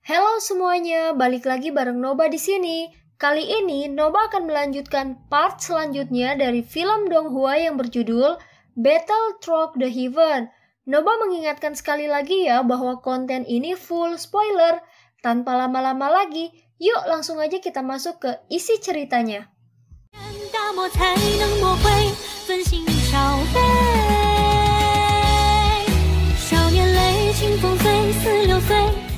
Halo semuanya, balik lagi bareng Noba di sini. Kali ini Noba akan melanjutkan part selanjutnya dari film Donghua yang berjudul Battle Through the Heaven. Noba mengingatkan sekali lagi ya bahwa konten ini full spoiler. Tanpa lama-lama lagi, yuk langsung aja kita masuk ke isi ceritanya.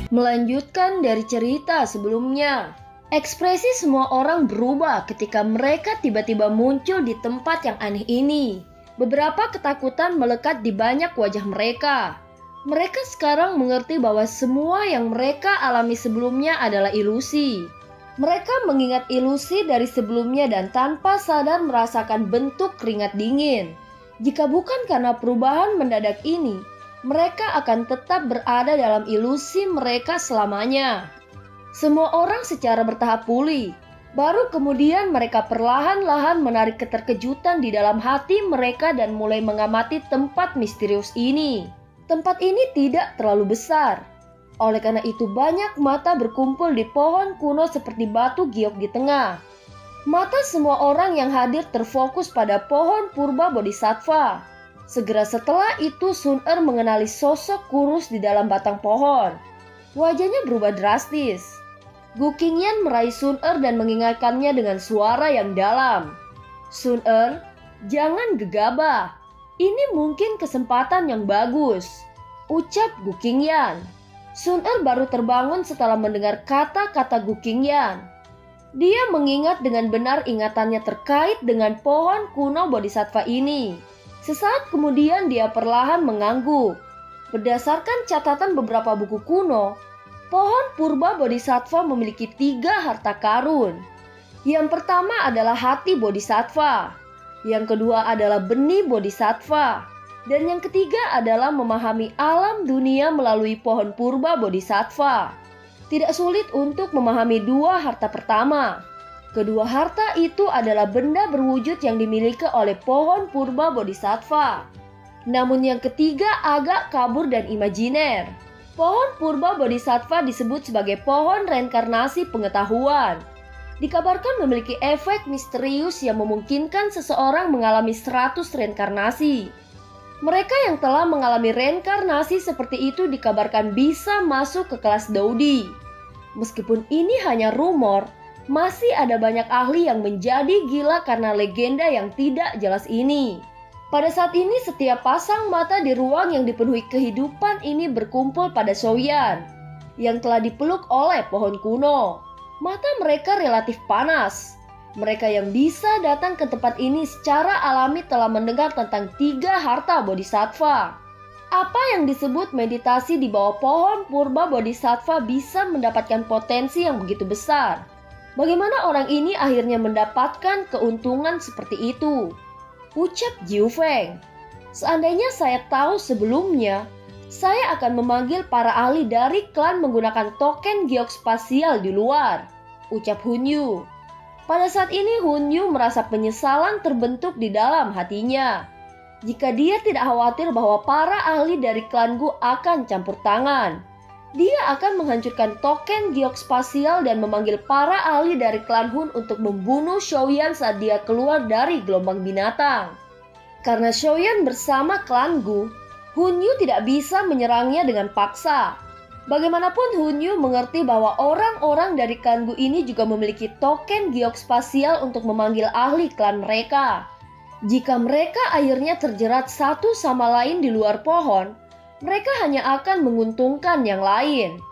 Melanjutkan dari cerita sebelumnya, ekspresi semua orang berubah ketika mereka tiba-tiba muncul di tempat yang aneh ini. Beberapa ketakutan melekat di banyak wajah mereka. Mereka sekarang mengerti bahwa semua yang mereka alami sebelumnya adalah ilusi. Mereka mengingat ilusi dari sebelumnya dan tanpa sadar merasakan bentuk keringat dingin. Jika bukan karena perubahan mendadak ini, mereka akan tetap berada dalam ilusi mereka selamanya. Semua orang secara bertahap pulih. Baru kemudian mereka perlahan-lahan menarik keterkejutan di dalam hati mereka dan mulai mengamati tempat misterius ini. Tempat ini tidak terlalu besar. Oleh karena itu banyak mata berkumpul di pohon kuno seperti batu giok di tengah. Mata semua orang yang hadir terfokus pada pohon purba bodhisattva. Segera setelah itu Sun-er mengenali sosok kurus di dalam batang pohon. Wajahnya berubah drastis. Gu Qingyan meraih Sun-er dan mengingatkannya dengan suara yang dalam. Sun-er, jangan gegabah. Ini mungkin kesempatan yang bagus, ucap Gu Qingyan. Sun-er baru terbangun setelah mendengar kata-kata Gu Qingyan. Dia mengingat dengan benar ingatannya terkait dengan pohon kuno bodhisattva ini. Sesaat kemudian dia perlahan mengangguk. Berdasarkan catatan beberapa buku kuno, pohon purba bodhisattva memiliki 3 harta karun. Yang pertama adalah hati bodhisattva, yang kedua adalah benih bodhisattva, dan yang ketiga adalah memahami alam dunia melalui pohon purba bodhisattva. Tidak sulit untuk memahami 2 harta pertama. Kedua harta itu adalah benda berwujud yang dimiliki oleh pohon purba bodhisattva. Namun yang ketiga agak kabur dan imajiner. Pohon purba bodhisattva disebut sebagai pohon reinkarnasi pengetahuan. Dikabarkan memiliki efek misterius yang memungkinkan seseorang mengalami 100 reinkarnasi. Mereka yang telah mengalami reinkarnasi seperti itu dikabarkan bisa masuk ke kelas Daudi. Meskipun ini hanya rumor, masih ada banyak ahli yang menjadi gila karena legenda yang tidak jelas ini. Pada saat ini setiap pasang mata di ruang yang dipenuhi kehidupan ini berkumpul pada Shoyan yang telah dipeluk oleh pohon kuno. Mata mereka relatif panas. Mereka yang bisa datang ke tempat ini secara alami telah mendengar tentang 3 harta bodhisattva. Apa yang disebut meditasi di bawah pohon purba bodhisattva bisa mendapatkan potensi yang begitu besar. Bagaimana orang ini akhirnya mendapatkan keuntungan seperti itu? Ucap Jiu Feng. Seandainya saya tahu sebelumnya, saya akan memanggil para ahli dari klan menggunakan token geospasial di luar, ucap Hun Yu. Pada saat ini Hun Yu merasa penyesalan terbentuk di dalam hatinya. Jika dia tidak khawatir bahwa para ahli dari klan Gu akan campur tangan, dia akan menghancurkan token geospasial dan memanggil para ahli dari klan Hun untuk membunuh Shoyan saat dia keluar dari gelombang binatang. Karena Shoyan bersama klan Gu, Hun Yu tidak bisa menyerangnya dengan paksa. Bagaimanapun Hun Yu mengerti bahwa orang-orang dari klan Gu ini juga memiliki token geospasial untuk memanggil ahli klan mereka. Jika mereka akhirnya terjerat satu sama lain di luar pohon, mereka hanya akan menguntungkan yang lain.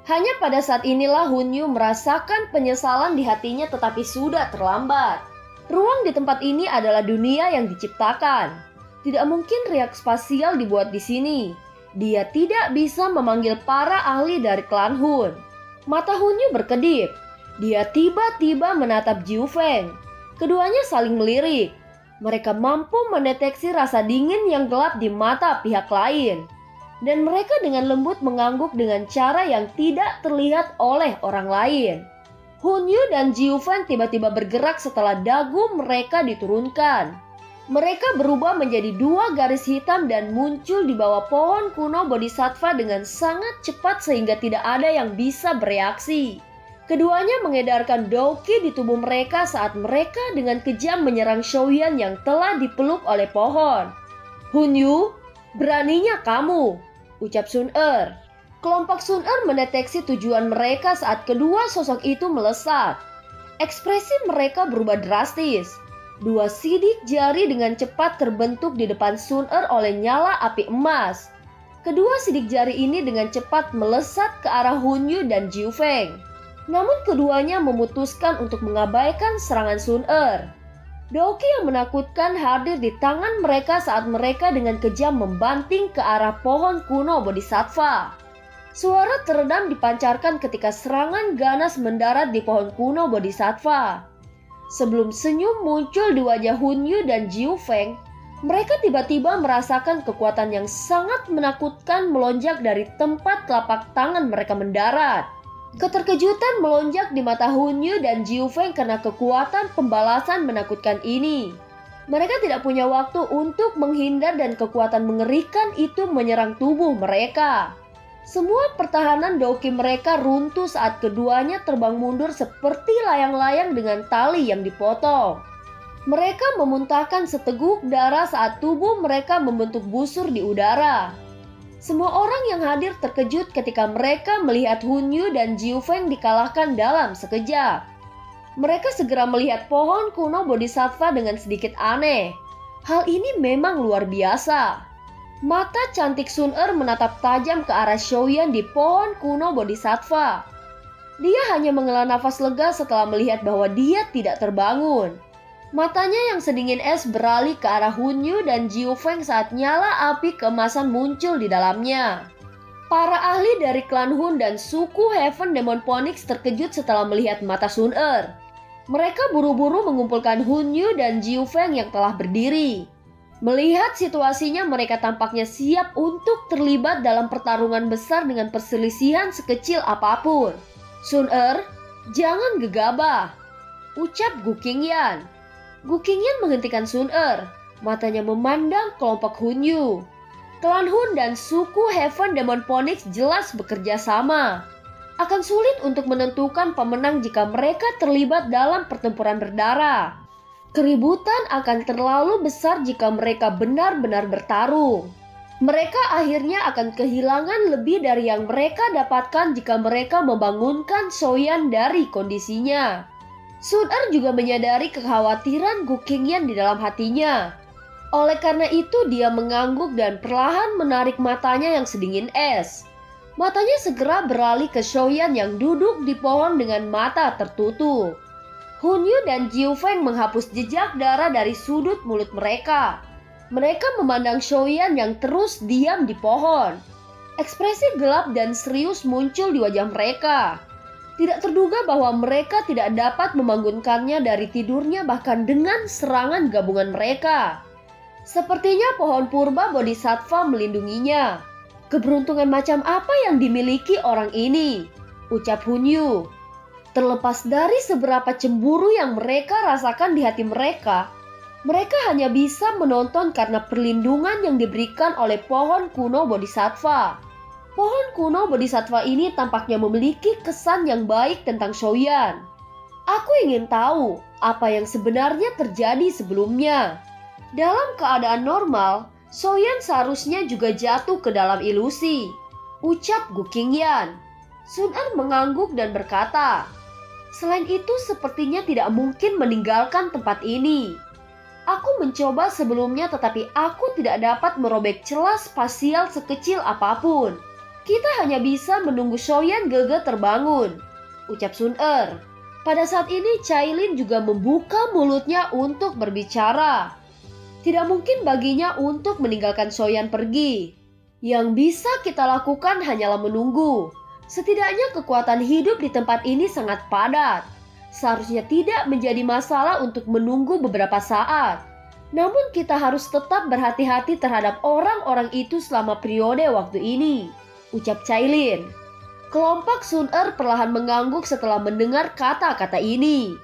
Hanya pada saat inilah Hun Yu merasakan penyesalan di hatinya tetapi sudah terlambat. Ruang di tempat ini adalah dunia yang diciptakan. Tidak mungkin reak spasial dibuat di sini. Dia tidak bisa memanggil para ahli dari klan Hun. Mata Hun Yu berkedip. Dia tiba-tiba menatap Jiu Feng. Keduanya saling melirik. Mereka mampu mendeteksi rasa dingin yang gelap di mata pihak lain. Dan mereka dengan lembut mengangguk dengan cara yang tidak terlihat oleh orang lain. Hun Yu dan Jiu Feng tiba-tiba bergerak setelah dagu mereka diturunkan. Mereka berubah menjadi dua garis hitam dan muncul di bawah pohon kuno Bodhisattva dengan sangat cepat sehingga tidak ada yang bisa bereaksi. Keduanya mengedarkan Douki di tubuh mereka saat mereka dengan kejam menyerang Shoyan yang telah dipeluk oleh pohon. "Hunyu, beraninya kamu," ucap Sun-er. Kelompok Sun-er mendeteksi tujuan mereka saat kedua sosok itu melesat. Ekspresi mereka berubah drastis. Dua sidik jari dengan cepat terbentuk di depan Sun-er oleh nyala api emas. Kedua sidik jari ini dengan cepat melesat ke arah Hunyu dan Jiu Feng. Namun keduanya memutuskan untuk mengabaikan serangan Sun-er. Douki yang menakutkan hadir di tangan mereka saat mereka dengan kejam membanting ke arah pohon kuno Bodhisattva. Suara teredam dipancarkan ketika serangan ganas mendarat di pohon kuno Bodhisattva. Sebelum senyum muncul di wajah Hunyu dan Jiu Feng, mereka tiba-tiba merasakan kekuatan yang sangat menakutkan melonjak dari tempat telapak tangan mereka mendarat. Keterkejutan melonjak di mata Hunyu dan Jiu Feng karena kekuatan pembalasan menakutkan ini. Mereka tidak punya waktu untuk menghindar dan kekuatan mengerikan itu menyerang tubuh mereka. Semua pertahanan Douki mereka runtuh saat keduanya terbang mundur seperti layang-layang dengan tali yang dipotong. Mereka memuntahkan seteguk darah saat tubuh mereka membentuk busur di udara. Semua orang yang hadir terkejut ketika mereka melihat Hunyu dan Jiu Feng dikalahkan dalam sekejap. Mereka segera melihat pohon kuno Bodhisattva dengan sedikit aneh. Hal ini memang luar biasa. Mata cantik Sun-er menatap tajam ke arah Shoyan di pohon kuno Bodhisattva. Dia hanya menghela nafas lega setelah melihat bahwa dia tidak terbangun. Matanya yang sedingin es beralih ke arah Hunyu dan Jiu Feng saat nyala api keemasan muncul di dalamnya. Para ahli dari klan Hun dan suku Heaven Demon Phoenix terkejut setelah melihat mata Sun-er. Mereka buru-buru mengumpulkan Hunyu dan Jiu Feng yang telah berdiri. Melihat situasinya, mereka tampaknya siap untuk terlibat dalam pertarungan besar dengan perselisihan sekecil apapun. "Sun-er, jangan gegabah," ucap Gu Qingyan. Gu Qingyan menghentikan Sun-er. Matanya memandang kelompok Hunyu. Klan Hun dan suku Heaven Demon Phoenix jelas bekerja sama. Akan sulit untuk menentukan pemenang jika mereka terlibat dalam pertempuran berdarah. Keributan akan terlalu besar jika mereka benar-benar bertarung. Mereka akhirnya akan kehilangan lebih dari yang mereka dapatkan jika mereka membangunkan Shoyan dari kondisinya. Sun-er juga menyadari kekhawatiran Gu Qingyan di dalam hatinya. Oleh karena itu dia mengangguk dan perlahan menarik matanya yang sedingin es. Matanya segera beralih ke Shoyan yang duduk di pohon dengan mata tertutup. Hunyu dan Jiu Feng menghapus jejak darah dari sudut mulut mereka. Mereka memandang Shoyan yang terus diam di pohon. Ekspresi gelap dan serius muncul di wajah mereka. Tidak terduga bahwa mereka tidak dapat membangunkannya dari tidurnya bahkan dengan serangan gabungan mereka. Sepertinya pohon purba Bodhisattva melindunginya. Keberuntungan macam apa yang dimiliki orang ini? Ucap Hunyu. Terlepas dari seberapa cemburu yang mereka rasakan di hati mereka, mereka hanya bisa menonton karena perlindungan yang diberikan oleh pohon kuno Bodhisattva. Pohon kuno Bodhisattva ini tampaknya memiliki kesan yang baik tentang Shoyan. Aku ingin tahu apa yang sebenarnya terjadi sebelumnya. Dalam keadaan normal, Shoyan seharusnya juga jatuh ke dalam ilusi. Ucap Gu Qingyan. Sun-er mengangguk dan berkata, "Selain itu sepertinya tidak mungkin meninggalkan tempat ini. Aku mencoba sebelumnya tetapi aku tidak dapat merobek celah spasial sekecil apapun. Kita hanya bisa menunggu Shoyan Gege terbangun," ucap Sun-er. Pada saat ini Cailin juga membuka mulutnya untuk berbicara. Tidak mungkin baginya untuk meninggalkan Shoyan pergi. Yang bisa kita lakukan hanyalah menunggu. Setidaknya kekuatan hidup di tempat ini sangat padat. Seharusnya tidak menjadi masalah untuk menunggu beberapa saat. Namun kita harus tetap berhati-hati terhadap orang-orang itu selama periode waktu ini, ucap Cailin. Kelompok Sun-er perlahan mengangguk setelah mendengar kata-kata ini.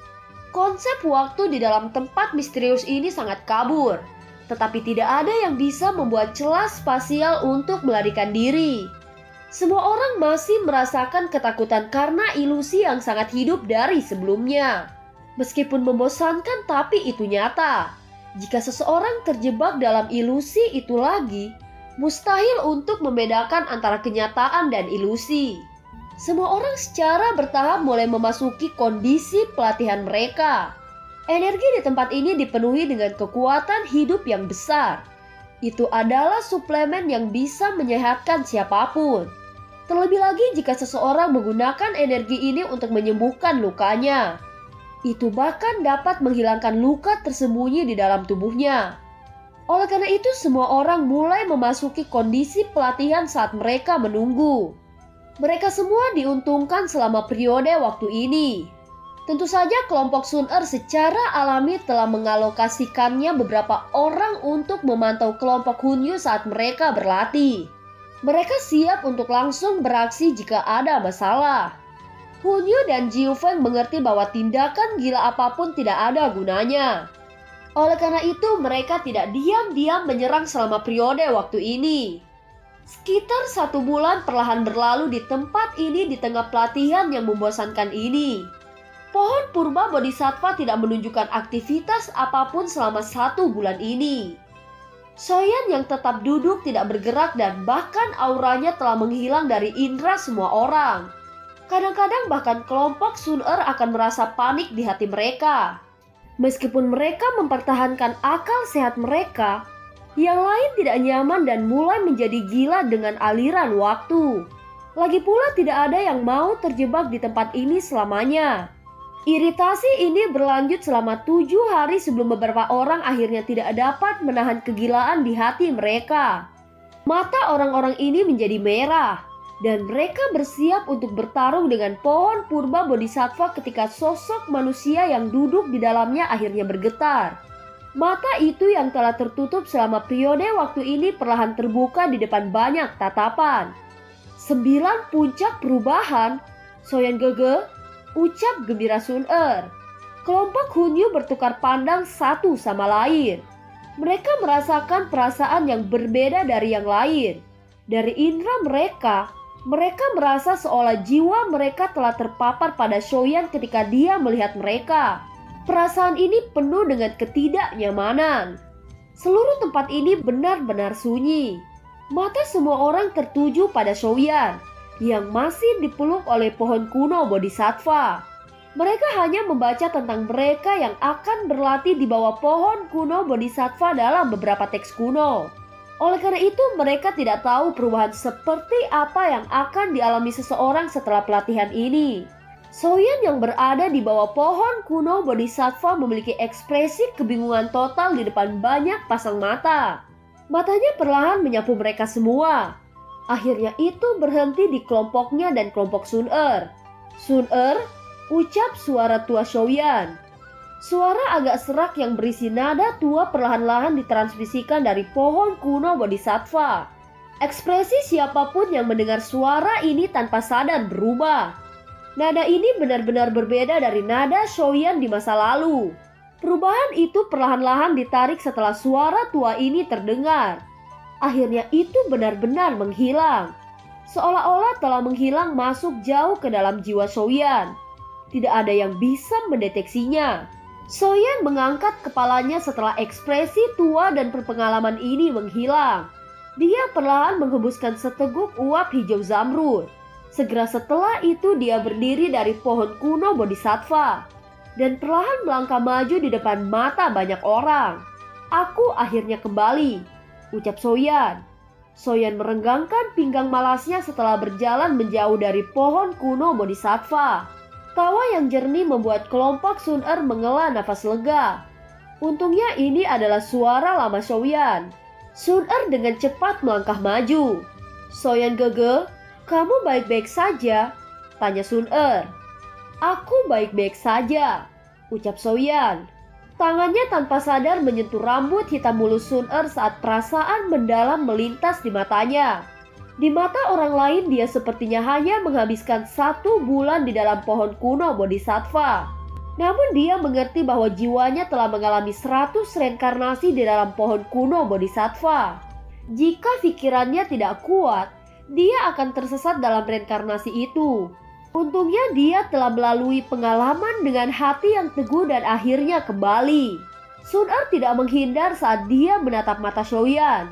Konsep waktu di dalam tempat misterius ini sangat kabur. tetapi tidak ada yang bisa membuat celah spasial untuk melarikan diri. Semua orang masih merasakan ketakutan karena ilusi yang sangat hidup dari sebelumnya. Meskipun membosankan, tapi itu nyata. Jika seseorang terjebak dalam ilusi itu lagi, mustahil untuk membedakan antara kenyataan dan ilusi. Semua orang secara bertahap mulai memasuki kondisi pelatihan mereka. Energi di tempat ini dipenuhi dengan kekuatan hidup yang besar. Itu adalah suplemen yang bisa menyehatkan siapapun. Terlebih lagi jika seseorang menggunakan energi ini untuk menyembuhkan lukanya. Itu bahkan dapat menghilangkan luka tersembunyi di dalam tubuhnya. Oleh karena itu, semua orang mulai memasuki kondisi pelatihan saat mereka menunggu. Mereka semua diuntungkan selama periode waktu ini. Tentu saja kelompok Sun-Er secara alami telah mengalokasikannya beberapa orang untuk memantau kelompok Hunyu saat mereka berlatih. Mereka siap untuk langsung beraksi jika ada masalah. Hunyu dan Jiu Feng mengerti bahwa tindakan gila apapun tidak ada gunanya. Oleh karena itu, mereka tidak diam-diam menyerang selama periode waktu ini. Sekitar 1 bulan perlahan berlalu di tempat ini di tengah pelatihan yang membosankan ini. Pohon purba bodhisattva tidak menunjukkan aktivitas apapun selama 1 bulan ini. Soyan yang tetap duduk tidak bergerak dan bahkan auranya telah menghilang dari indera semua orang. Kadang-kadang bahkan kelompok Sun-Er akan merasa panik di hati mereka. Meskipun mereka mempertahankan akal sehat mereka, yang lain tidak nyaman dan mulai menjadi gila dengan aliran waktu. Lagi pula tidak ada yang mau terjebak di tempat ini selamanya. Iritasi ini berlanjut selama 7 hari sebelum beberapa orang akhirnya tidak dapat menahan kegilaan di hati mereka. Mata orang-orang ini menjadi merah. Dan mereka bersiap untuk bertarung dengan pohon purba bodhisattva ketika sosok manusia yang duduk di dalamnya akhirnya bergetar. Mata itu yang telah tertutup selama periode waktu ini perlahan terbuka di depan banyak tatapan. 9 puncak perubahan, Soyan Gege, ucap gembira Sun-Er. Kelompok Hunyu bertukar pandang satu sama lain. Mereka merasakan perasaan yang berbeda dari yang lain. Dari indera mereka merasa seolah jiwa mereka telah terpapar pada Soyan ketika dia melihat mereka. Perasaan ini penuh dengan ketidaknyamanan. Seluruh tempat ini benar-benar sunyi. Mata semua orang tertuju pada Soyan yang masih dipeluk oleh pohon kuno bodhisattva. Mereka hanya membaca tentang mereka yang akan berlatih di bawah pohon kuno bodhisattva dalam beberapa teks kuno. Oleh karena itu, mereka tidak tahu perubahan seperti apa yang akan dialami seseorang setelah pelatihan ini. Soyan yang berada di bawah pohon kuno bodhisattva memiliki ekspresi kebingungan total di depan banyak pasang mata. Matanya perlahan menyapu mereka semua. Akhirnya itu berhenti di kelompoknya dan kelompok Sun-Er. Sun-Er, ucap suara tua Soyan. Suara agak serak yang berisi nada tua perlahan-lahan ditransmisikan dari pohon kuno bodhisattva. Ekspresi siapapun yang mendengar suara ini tanpa sadar berubah. Nada ini benar-benar berbeda dari nada Soyan di masa lalu. Perubahan itu perlahan-lahan ditarik setelah suara tua ini terdengar. Akhirnya itu benar-benar menghilang. Seolah-olah telah menghilang masuk jauh ke dalam jiwa Soyan. Tidak ada yang bisa mendeteksinya. Soyan mengangkat kepalanya setelah ekspresi tua dan berpengalaman ini menghilang. Dia perlahan menghembuskan seteguk uap hijau zamrud. Segera setelah itu dia berdiri dari pohon kuno bodhisattva dan perlahan melangkah maju di depan mata banyak orang. Aku akhirnya kembali, ucap Soyan. Soyan merenggangkan pinggang malasnya setelah berjalan menjauh dari pohon kuno bodhisattva. Tawa yang jernih membuat kelompok Sun-Er menghela nafas lega. Untungnya ini adalah suara lama Soyan. Sun-Er dengan cepat melangkah maju. Soyan Gege, kamu baik-baik saja? Tanya Sun-Er. Aku baik-baik saja, ucap Soyan. Tangannya tanpa sadar menyentuh rambut hitam mulus Sun-Er saat perasaan mendalam melintas di matanya. Di mata orang lain dia sepertinya hanya menghabiskan 1 bulan di dalam pohon kuno bodhisattva. Namun dia mengerti bahwa jiwanya telah mengalami 100 reinkarnasi di dalam pohon kuno Bodhisattva. Jika pikirannya tidak kuat, dia akan tersesat dalam reinkarnasi itu. Untungnya dia telah melalui pengalaman dengan hati yang teguh dan akhirnya kembali. Sun Er tidak menghindar saat dia menatap mata Xiaoyan.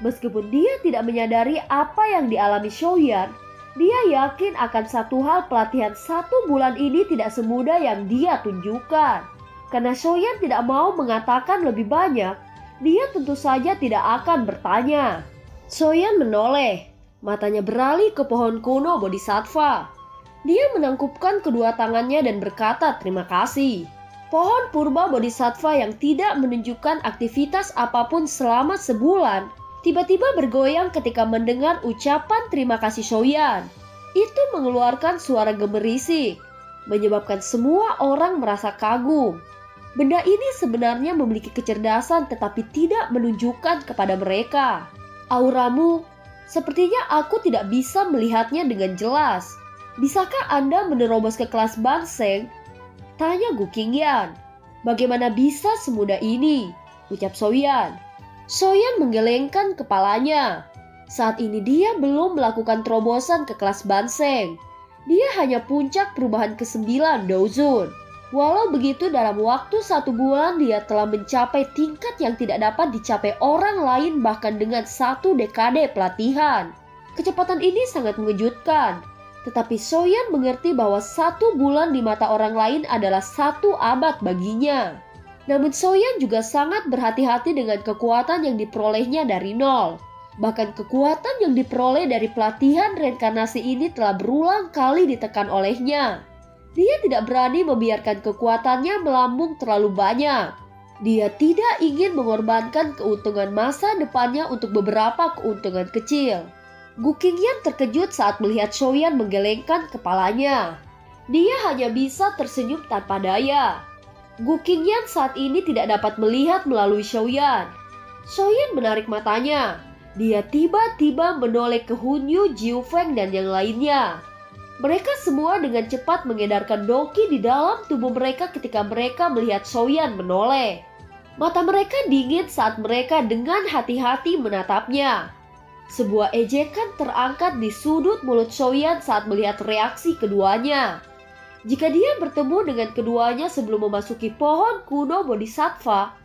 Meskipun dia tidak menyadari apa yang dialami Xiaoyan, dia yakin akan satu hal, pelatihan 1 bulan ini tidak semudah yang dia tunjukkan. Karena Xiaoyan tidak mau mengatakan lebih banyak, dia tentu saja tidak akan bertanya. Xiaoyan menoleh, matanya beralih ke pohon kuno Bodhisattva. Dia menangkupkan kedua tangannya dan berkata terima kasih. Pohon purba Bodhisattva yang tidak menunjukkan aktivitas apapun selama sebulan, tiba-tiba bergoyang ketika mendengar ucapan terima kasih Xiaoyan. Itu mengeluarkan suara gemerisik, menyebabkan semua orang merasa kagum. Benda ini sebenarnya memiliki kecerdasan tetapi tidak menunjukkan kepada mereka. Auramu, sepertinya aku tidak bisa melihatnya dengan jelas. Bisakah Anda menerobos ke kelas Banseng? Tanya Gu Qingyan. Bagaimana bisa semudah ini? Ucap Xiaoyan. Xiaoyan menggelengkan kepalanya. Saat ini dia belum melakukan terobosan ke kelas Banseng. Dia hanya puncak perubahan ke-9 Douzun. Walau begitu, dalam waktu 1 bulan dia telah mencapai tingkat yang tidak dapat dicapai orang lain bahkan dengan 1 dekade pelatihan. Kecepatan ini sangat mengejutkan. Tetapi Xiaoyan mengerti bahwa 1 bulan di mata orang lain adalah 1 abad baginya. Namun Xiaoyan juga sangat berhati-hati dengan kekuatan yang diperolehnya dari nol. Bahkan kekuatan yang diperoleh dari pelatihan reinkarnasi ini telah berulang kali ditekan olehnya. Dia tidak berani membiarkan kekuatannya melambung terlalu banyak. Dia tidak ingin mengorbankan keuntungan masa depannya untuk beberapa keuntungan kecil. Gu Qingyan terkejut saat melihat Xiaoyan menggelengkan kepalanya. Dia hanya bisa tersenyum tanpa daya. Gu Qingyan saat ini tidak dapat melihat melalui Xiaoyan. Xiaoyan menarik matanya. Dia tiba-tiba menoleh ke Hunyu, Jiu Feng, dan yang lainnya. Mereka semua dengan cepat mengedarkan doki di dalam tubuh mereka ketika mereka melihat Xiaoyan menoleh. Mata mereka dingin saat mereka dengan hati-hati menatapnya. Sebuah ejekan terangkat di sudut mulut Xiaoyan saat melihat reaksi keduanya. Jika dia bertemu dengan keduanya sebelum memasuki pohon kuno Bodhisattva,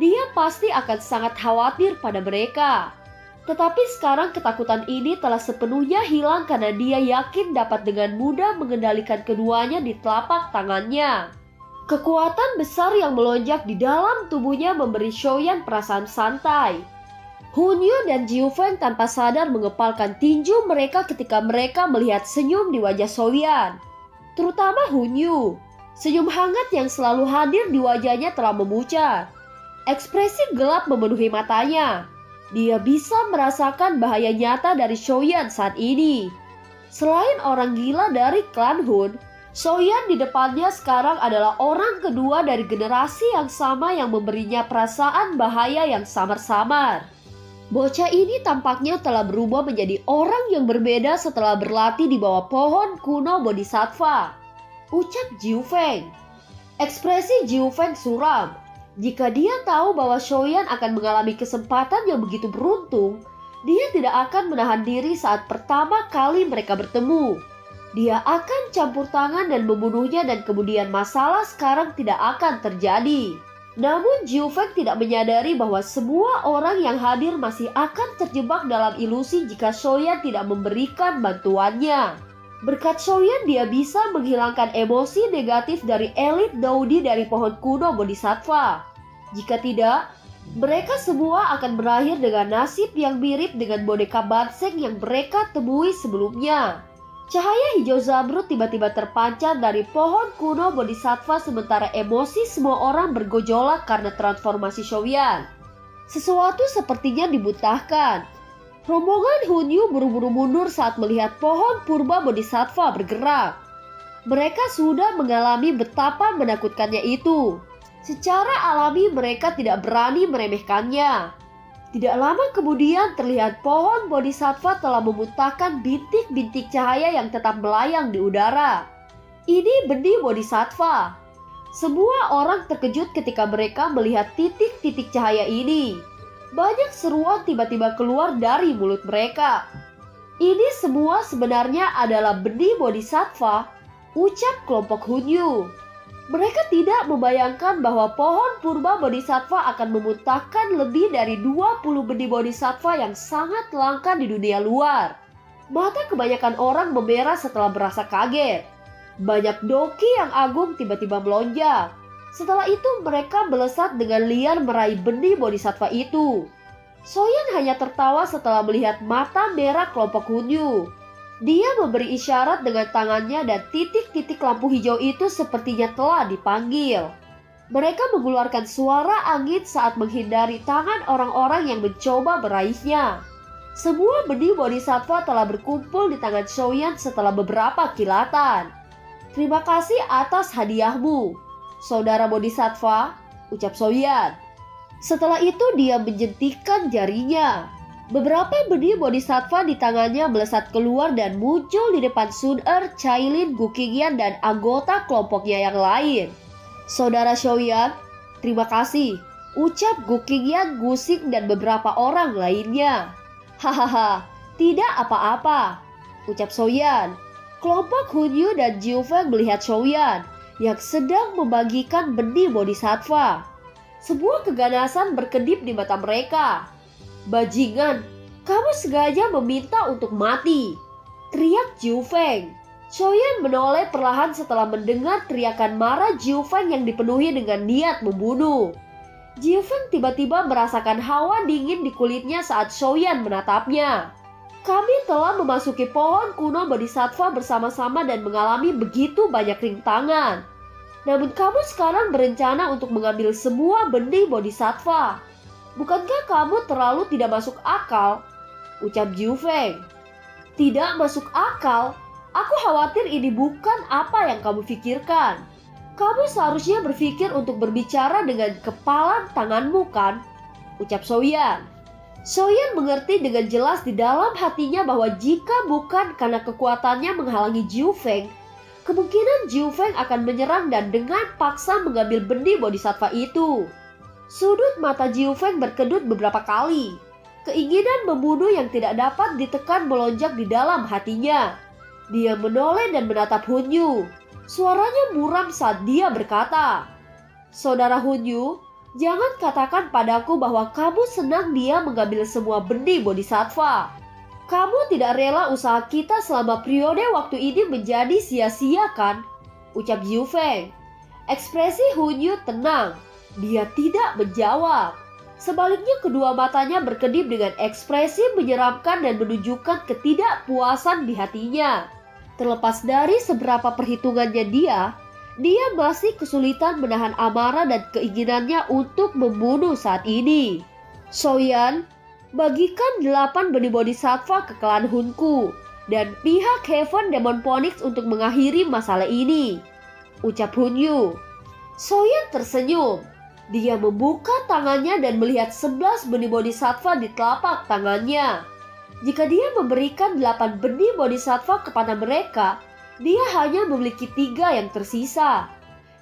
dia pasti akan sangat khawatir pada mereka. Tetapi sekarang ketakutan ini telah sepenuhnya hilang karena dia yakin dapat dengan mudah mengendalikan keduanya di telapak tangannya. Kekuatan besar yang melonjak di dalam tubuhnya memberi Xiaoyan perasaan santai. Hunyu dan Jiu Feng tanpa sadar mengepalkan tinju mereka ketika mereka melihat senyum di wajah Xiaoyan. Terutama Hunyu. Senyum hangat yang selalu hadir di wajahnya telah memucat. Ekspresi gelap memenuhi matanya. Dia bisa merasakan bahaya nyata dari Xiaoyan saat ini. Selain orang gila dari klan Hun, Xiaoyan di depannya sekarang adalah orang kedua dari generasi yang sama yang memberinya perasaan bahaya yang samar-samar. Bocah ini tampaknya telah berubah menjadi orang yang berbeda setelah berlatih di bawah pohon kuno Bodhisattva. Ucap Jiu Feng. Ekspresi Jiu Feng suram. Jika dia tahu bahwa Xiaoyan akan mengalami kesempatan yang begitu beruntung, dia tidak akan menahan diri saat pertama kali mereka bertemu. Dia akan campur tangan dan membunuhnya dan kemudian masalah sekarang tidak akan terjadi. Namun Jiu Feng tidak menyadari bahwa semua orang yang hadir masih akan terjebak dalam ilusi jika Xiaoyan tidak memberikan bantuannya. Berkat Xiaoyan dia bisa menghilangkan emosi negatif dari elit Daudi dari pohon kuno Bodhisattva. Jika tidak, mereka semua akan berakhir dengan nasib yang mirip dengan boneka Banseng yang mereka temui sebelumnya. Cahaya hijau zamrud tiba-tiba terpancar dari pohon kuno Bodhisattva sementara emosi semua orang bergejolak karena transformasi Xiaoyan. Sesuatu sepertinya dibutahkan. Rombongan Hunyu buru-buru mundur saat melihat pohon purba Bodhisattva bergerak. Mereka sudah mengalami betapa menakutkannya itu. Secara alami mereka tidak berani meremehkannya. Tidak lama kemudian terlihat pohon Bodhisattva telah memuntahkan bintik-bintik cahaya yang tetap melayang di udara. Ini benih Bodhisattva. Semua orang terkejut ketika mereka melihat titik-titik cahaya ini. Banyak seruan tiba-tiba keluar dari mulut mereka. Ini semua sebenarnya adalah benih bodhisattva, ucap kelompok Hunyu. Mereka tidak membayangkan bahwa pohon purba bodhisattva akan memuntahkan lebih dari 20 benih bodhisattva yang sangat langka di dunia luar. Mata kebanyakan orang memerah setelah merasa kaget. Banyak doki yang agung tiba-tiba melonjak. Setelah itu mereka melesat dengan liar meraih benih bodhisattva itu. Soyan hanya tertawa setelah melihat mata merah kelompok Hunyu. Dia memberi isyarat dengan tangannya dan titik-titik lampu hijau itu sepertinya telah dipanggil. Mereka mengeluarkan suara angin saat menghindari tangan orang-orang yang mencoba meraihnya. Semua benih bodhisattva telah berkumpul di tangan Soyan setelah beberapa kilatan. Terima kasih atas hadiahmu, saudara bodhisattva, ucap Soyan. Setelah itu dia menjentikan jarinya. Beberapa benih bodhisattva di tangannya melesat keluar dan muncul di depan Sun-er, Cailin, Gukingyan, dan anggota kelompoknya yang lain. Saudara Soyan, terima kasih, ucap Gukingyan, Gusing, dan beberapa orang lainnya. Hahaha, tidak apa-apa, ucap Soyan. Kelompok Hunyu dan Jiufeng melihat Soyan yang sedang membagikan benih bodhisattva. Sebuah keganasan berkedip di mata mereka. Bajingan, kamu sengaja meminta untuk mati, teriak Jiufeng. Soyan menoleh perlahan setelah mendengar teriakan marah Jiufeng yang dipenuhi dengan niat membunuh. Jiufeng tiba-tiba merasakan hawa dingin di kulitnya saat Soyan menatapnya. Kami telah memasuki pohon kuno bodhisattva bersama-sama dan mengalami begitu banyak rintangan. Namun kamu sekarang berencana untuk mengambil semua benih bodhisattva. Bukankah kamu terlalu tidak masuk akal? Ucap Jiufeng. Tidak masuk akal? Aku khawatir ini bukan apa yang kamu pikirkan. Kamu seharusnya berpikir untuk berbicara dengan kepala tanganmu kan? Ucap Soyan. Soyan mengerti dengan jelas di dalam hatinya bahwa jika bukan karena kekuatannya menghalangi Jiufeng, kemungkinan Jiufeng akan menyerang dan dengan paksa mengambil benih bodhisattva itu. Sudut mata Jiufeng berkedut beberapa kali. Keinginan membunuh yang tidak dapat ditekan melonjak di dalam hatinya. Dia menoleh dan menatap Hunyu. Suaranya muram saat dia berkata, Saudara Hunyu, jangan katakan padaku bahwa kamu senang dia mengambil semua benih bodhisattva. Kamu tidak rela usaha kita selama periode waktu ini menjadi sia-sia kan? Ucap Jiufeng. Ekspresi Hunyu tenang. Dia tidak menjawab. Sebaliknya kedua matanya berkedip dengan ekspresi menyeramkan dan menunjukkan ketidakpuasan di hatinya. Terlepas dari seberapa perhitungannya dia masih kesulitan menahan amarah dan keinginannya untuk membunuh saat ini. Soyan, bagikan 8 benih bodhisattva ke klan Hunku dan pihak Heaven Demon Phoenix untuk mengakhiri masalah ini, ucap Hunyu. Soyan tersenyum. Dia membuka tangannya dan melihat 11 benih bodhisattva di telapak tangannya. Jika dia memberikan 8 benih bodhisattva kepada mereka, dia hanya memiliki 3 yang tersisa.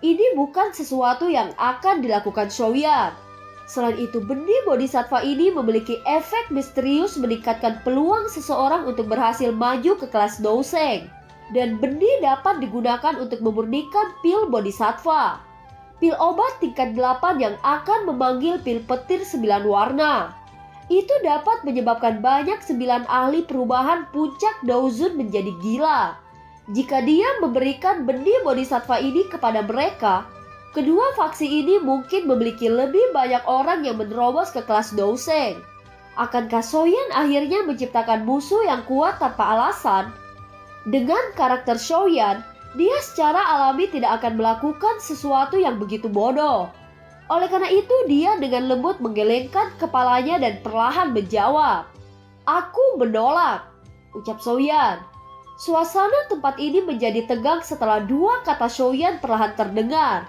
Ini bukan sesuatu yang akan dilakukan Soyan. Selain itu, benih bodhisattva ini memiliki efek misterius meningkatkan peluang seseorang untuk berhasil maju ke kelas Douseng. Dan benih dapat digunakan untuk memurnikan pil bodhisattva. Pil obat tingkat 8 yang akan memanggil pil petir 9 warna. Itu dapat menyebabkan banyak 9 ahli perubahan puncak Daozun menjadi gila. Jika dia memberikan benih bodhisattva ini kepada mereka, kedua faksi ini mungkin memiliki lebih banyak orang yang menerobos ke kelas Douseng. Akankah Soyan akhirnya menciptakan musuh yang kuat tanpa alasan? Dengan karakter Soyan, dia secara alami tidak akan melakukan sesuatu yang begitu bodoh. Oleh karena itu, dia dengan lembut menggelengkan kepalanya dan perlahan menjawab, "Aku menolak," ucap Soyan. Suasana tempat ini menjadi tegang setelah 2 kata Soyan perlahan terdengar.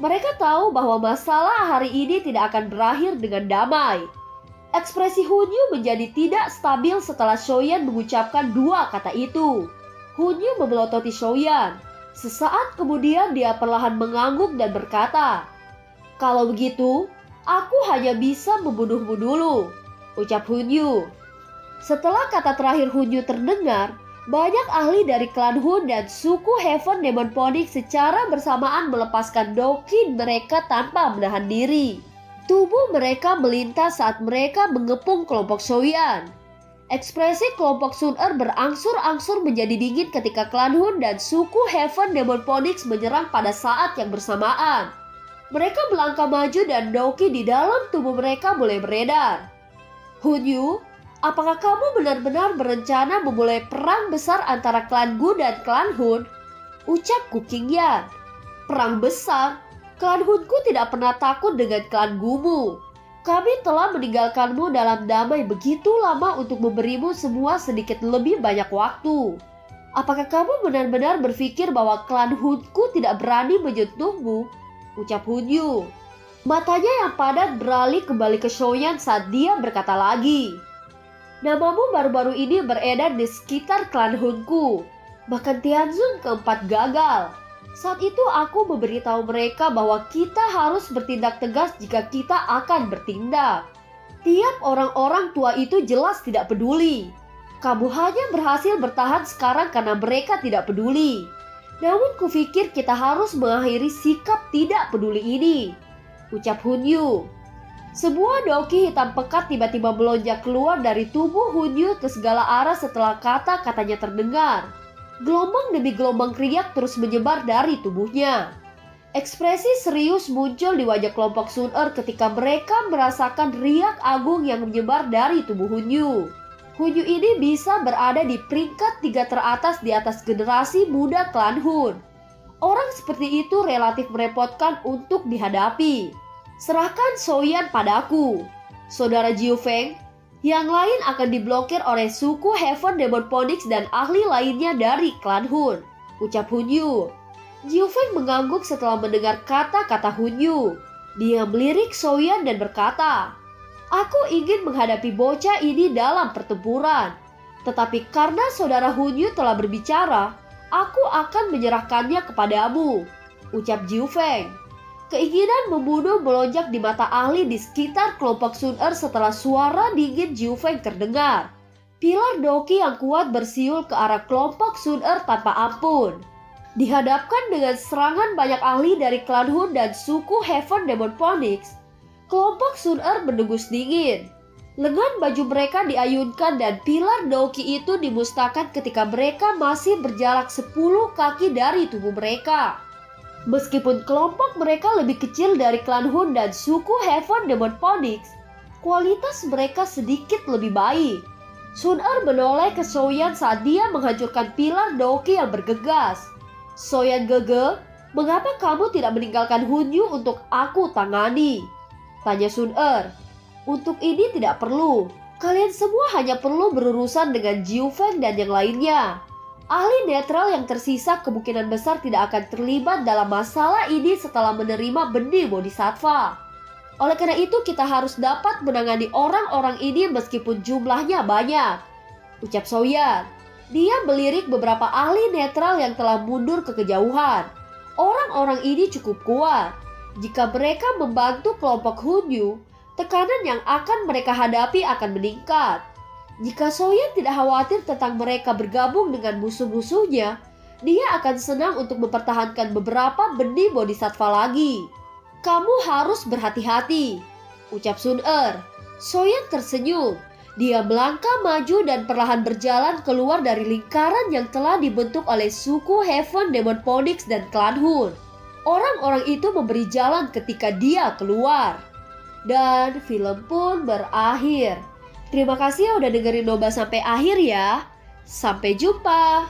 Mereka tahu bahwa masalah hari ini tidak akan berakhir dengan damai. Ekspresi Hunyu menjadi tidak stabil setelah Soyan mengucapkan 2 kata itu. Hunyu memelototi Soyan. Sesaat kemudian dia perlahan mengangguk dan berkata, "Kalau begitu, aku hanya bisa membunuhmu dulu," ucap Hunyu. Setelah kata terakhir Hunyu terdengar, banyak ahli dari klan Hun dan suku Heaven Demon Phoenix secara bersamaan melepaskan doki mereka tanpa menahan diri. Tubuh mereka melintas saat mereka mengepung kelompok Soyan. Ekspresi kelompok Sun-Er berangsur-angsur menjadi dingin ketika klan Hun dan suku Heaven Demon Phoenix menyerang pada saat yang bersamaan. Mereka melangkah maju dan doki di dalam tubuh mereka mulai beredar. "Hunyu, apakah kamu benar-benar berencana memulai perang besar antara klan Gu dan klan Hun?" ucap Gu Qingyan. "Perang besar? Klan Hunku tidak pernah takut dengan klan Gumu. Kami telah meninggalkanmu dalam damai begitu lama untuk memberimu semua sedikit lebih banyak waktu. Apakah kamu benar-benar berpikir bahwa klan Hunku tidak berani menyentuhmu?" ucap Hunyu. Matanya yang padat beralih kembali ke Soyan saat dia berkata lagi, "Namamu baru-baru ini beredar di sekitar klan Hunku. Bahkan Tianzun keempat gagal. Saat itu aku memberitahu mereka bahwa kita harus bertindak tegas jika kita akan bertindak. Tiap orang-orang tua itu jelas tidak peduli. Kamu hanya berhasil bertahan sekarang karena mereka tidak peduli. Namun kupikir kita harus mengakhiri sikap tidak peduli ini," ucap Hunyu. Sebuah doki hitam pekat tiba-tiba melonjak keluar dari tubuh Hunyu ke segala arah setelah kata-katanya terdengar. Gelombang demi gelombang riak terus menyebar dari tubuhnya. Ekspresi serius muncul di wajah kelompok Sun-Er ketika mereka merasakan riak agung yang menyebar dari tubuh Hunyu. Hunyu ini bisa berada di peringkat 3 teratas di atas generasi muda klan Hun. Orang seperti itu relatif merepotkan untuk dihadapi. "Serahkan Soyan padaku, Saudara Jiu Feng. Yang lain akan diblokir oleh suku Heaven Demon Phoenix dan ahli lainnya dari klan Hun," ucap Hunyu. Jiu Feng mengangguk setelah mendengar kata-kata Hunyu. Dia melirik Soyan dan berkata, "Aku ingin menghadapi bocah ini dalam pertempuran. Tetapi karena Saudara Hunyu telah berbicara, aku akan menyerahkannya kepadamu," ucap Jiu Feng. Keinginan membunuh melonjak di mata ahli di sekitar kelompok Sun-Er setelah suara dingin Jiu Feng terdengar. Pilar doki yang kuat bersiul ke arah kelompok Sun-Er tanpa ampun. Dihadapkan dengan serangan banyak ahli dari klan Hun dan suku Heaven Demon Phoenix, kelompok Sun-Er mendengus dingin. Lengan baju mereka diayunkan dan pilar doki itu dimusnahkan ketika mereka masih berjarak 10 kaki dari tubuh mereka. Meskipun kelompok mereka lebih kecil dari klan Hun dan suku Heaven Demon Phoenix, kualitas mereka sedikit lebih baik. Sun-Er menoleh ke Soyan saat dia menghancurkan pilar doki yang bergegas. "Soyan Gege, mengapa kamu tidak meninggalkan Hunyu untuk aku tangani?" tanya Sun-Er. "Untuk ini tidak perlu. Kalian semua hanya perlu berurusan dengan Jiu Feng dan yang lainnya. Ahli netral yang tersisa kemungkinan besar tidak akan terlibat dalam masalah ini setelah menerima benih bodhisattva. Oleh karena itu kita harus dapat menangani orang-orang ini meskipun jumlahnya banyak," ucap Soyan. Dia melirik beberapa ahli netral yang telah mundur ke kejauhan. Orang-orang ini cukup kuat. Jika mereka membantu kelompok Hunyu, tekanan yang akan mereka hadapi akan meningkat. Jika Soyan tidak khawatir tentang mereka bergabung dengan musuh-musuhnya, dia akan senang untuk mempertahankan beberapa benih bodhisattva lagi. "Kamu harus berhati-hati," ucap Sun-Er. Soyan tersenyum. Dia melangkah maju dan perlahan berjalan keluar dari lingkaran yang telah dibentuk oleh suku Heaven Demon Phoenix dan klan Hun. Orang-orang itu memberi jalan ketika dia keluar. Dan film pun berakhir. Terima kasih ya udah dengerin Noba sampai akhir ya. Sampai jumpa.